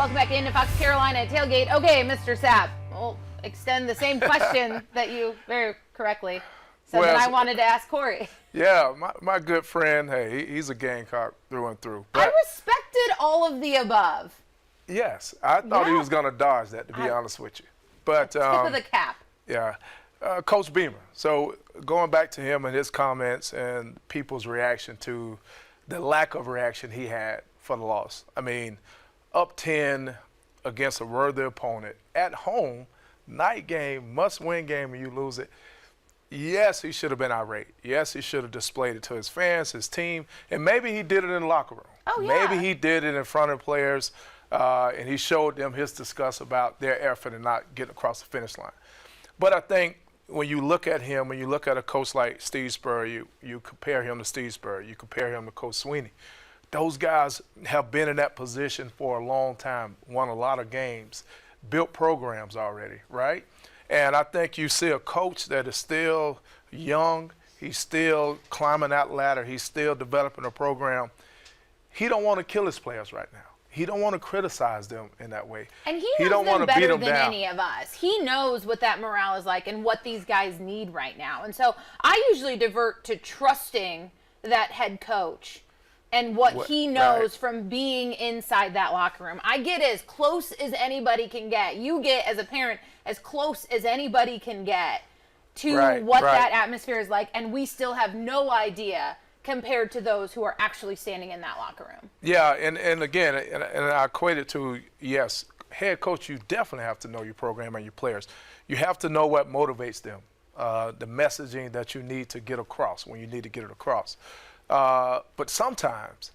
welcome back into Fox Carolina at Tailgate. Okay, Mr. Sapp, we'll extend the same question that you very correctly said that I wanted to ask Corey. Yeah, my good friend, hey, he's a Gamecock through and through. I respected all of the above. Yes, I thought he was going to dodge that, to be honest with you. But tip of the cap. Yeah, Coach Beamer. So going back to him and his comments and people's reaction to the lack of reaction he had for the loss. I mean, up 10 against a worthy opponent at home, night game, must-win game, and you lose it. Yes, he should have been irate. Yes, he should have displayed it to his fans, his team, and maybe he did it in the locker room. Oh, yeah. Maybe he did it in front of players, and he showed them his disgust about their effort and not getting across the finish line. But I think when you look at him, when you look at a coach like Steve Spurrier, you compare him to Steve Spurrier, you compare him to Coach Swinney. Those guys have been in that position for a long time, won a lot of games, built programs already, right? And I think you see a coach that is still young, he's still climbing that ladder, he's still developing a program. He don't want to kill his players right now. He don't want to criticize them in that way. And he knows don't them want to beat better them than down. any of us. He knows what that morale is like and what these guys need right now. And so I usually divert to trusting that head coach and what he knows from being inside that locker room. I get as close as anybody can get. You get, as a parent, as close as anybody can get to what that atmosphere is like, and we still have no idea compared to those who are actually standing in that locker room. Yeah, and again, and I equate it to, yes, head coach, you definitely have to know your program and your players. You have to know what motivates them, the messaging that you need to get across when you need to get it across. But sometimes,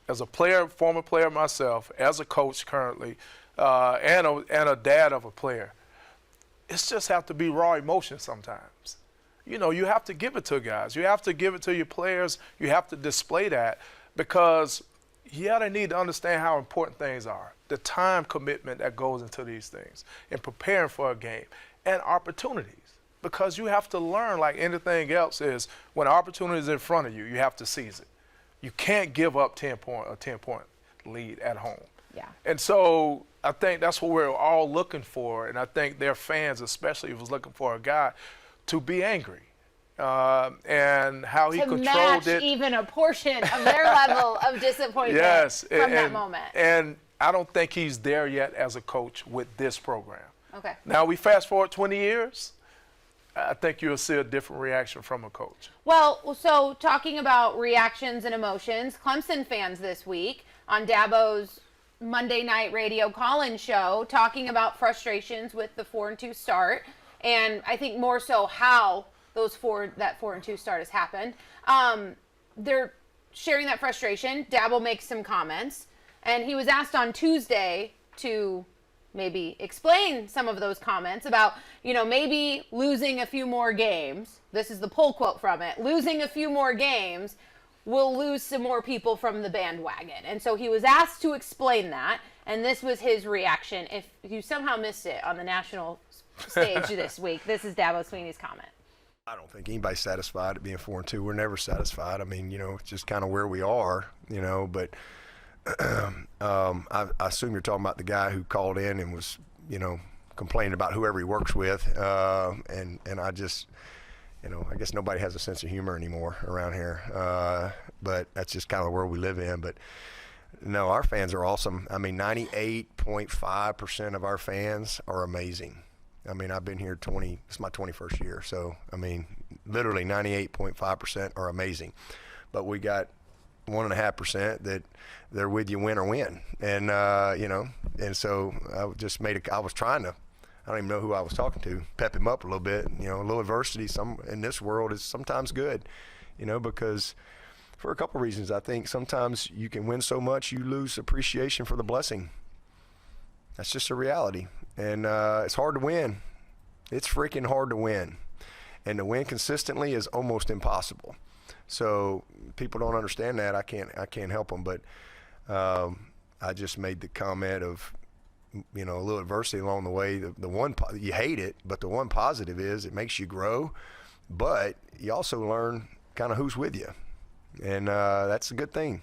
as a player, former player myself, as a coach currently, and a dad of a player, it's just have to be raw emotion sometimes. You know, you have to give it to guys. You have to give it to your players. You have to display that because, yeah, they need to understand how important things are, the time commitment that goes into these things and preparing for a game and opportunities. Because you have to learn, like anything else, is when opportunity is in front of you, you have to seize it. You can't give up a 10-point lead at home. Yeah. And so I think that's what we're all looking for, and I think their fans especially was looking for a guy to be angry and how he controlled match it. Even a portion of their level of disappointment from that moment. And I don't think he's there yet as a coach with this program. Okay. Now we fast forward 20 years, I think you'll see a different reaction from a coach. Well, so talking about reactions and emotions, Clemson fans this week on Dabo's Monday night radio call-in show talking about frustrations with the 4-2 start. And I think more so how that 4-2 start has happened. They're sharing that frustration. Dabo makes some comments, and he was asked on Tuesday to maybe explain some of those comments about, you know, maybe losing a few more games. This is the pull quote from it. Losing a few more games will lose some more people from the bandwagon. And so he was asked to explain that, and this was his reaction. If you somehow missed it on the national stage this week, this is Dabo Swinney's comment. I don't think anybody's satisfied at being 4-2. We're never satisfied. I mean, you know, it's just kind of where we are, you know, but I assume you're talking about the guy who called in and was, you know, complaining about whoever he works with. And I just, you know, I guess nobody has a sense of humor anymore around here. But that's just kind of the world we live in. But no, our fans are awesome. I mean, 98.5% of our fans are amazing. I mean, I've been here it's my 21st year. So, I mean, literally 98.5% are amazing. But we got 1.5% that they're with you win or win. And, you know, and so I was trying to, I don't even know who I was talking to, pep him up a little bit. You know, a little adversity in this world is sometimes good, you know, because for a couple of reasons. I think sometimes you can win so much you lose appreciation for the blessing. That's just a reality. And it's hard to win. It's freaking hard to win. And to win consistently is almost impossible. So people don't understand that. I can't help them. But I just made the comment of, you know, a little adversity along the way. The one you hate it, but the one positive is it makes you grow. But you also learn kind of who's with you, and that's a good thing.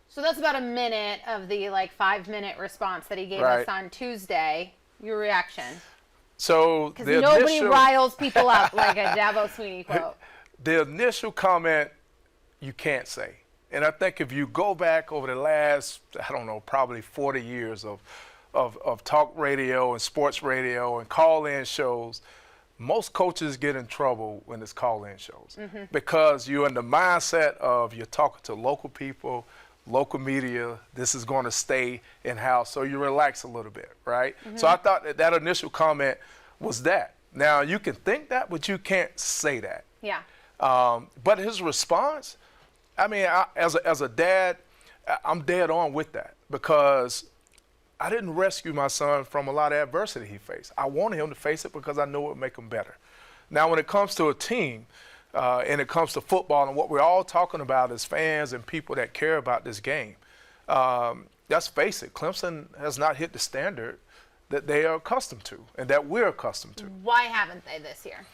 So that's about a minute of the 5-minute response that he gave Right. us on Tuesday. Your reaction? So Because the nobody initial, riles people up like a Dabo Swinney quote. the initial comment you can't say. And I think if you go back over the last, I don't know, probably 40 years of talk radio and sports radio and call-in shows, most coaches get in trouble when it's call-in shows because you're in the mindset of you're talking to local people, local media, this is going to stay in-house, so you relax a little bit, right? So I thought that initial comment was that. Now, you can think that, but you can't say that. Yeah. But his response, I mean, as a dad, I'm dead on with that because I didn't rescue my son from a lot of adversity he faced. I wanted him to face it because I knew it would make him better. Now, when it comes to a team and it comes to football and what we're all talking about as fans and people that care about this game, let's face it, Clemson has not hit the standard that they are accustomed to and that we're accustomed to. Why haven't they this year?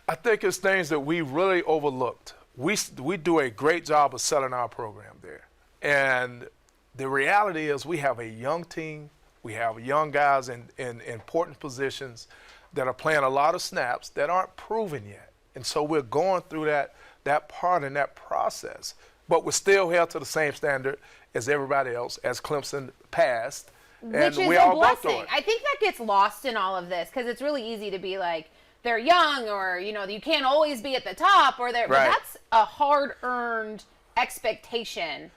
I think it's things that we really overlooked. We do a great job of selling our program there. And the reality is we have a young team. We have young guys in important positions that are playing a lot of snaps that aren't proven yet. And so we're going through that part and that process. But we're still held to the same standard as everybody else, as Clemson passed. Which is we a all go through blessing. it. I think that gets lost in all of this because it's really easy to be like, they're young or, you can't always be at the top or they're, but Right. that's a hard-earned expectation.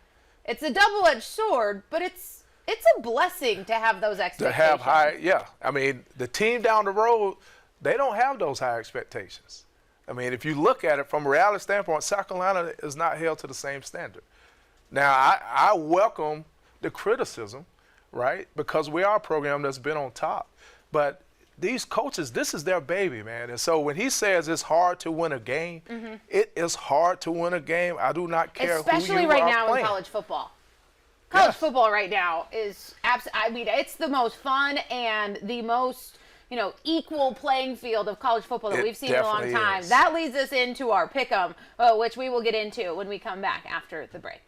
It's a double-edged sword, but it's a blessing to have those expectations. To have high, yeah. I mean, the team down the road, they don't have those high expectations. I mean, if you look at it from a reality standpoint, South Carolina is not held to the same standard. Now, I welcome the criticism, right, because we are a program that's been on top. But these coaches, this is their baby, man. And so when he says it's hard to win a game, it is hard to win a game. I do not care Especially who you right are now playing. in college football. College Yes. football right now is I mean, it's the most fun and the most, equal playing field of college football that It we've seen in a long definitely time. is. That leads us into our pick'em, which we will get into when we come back after the break.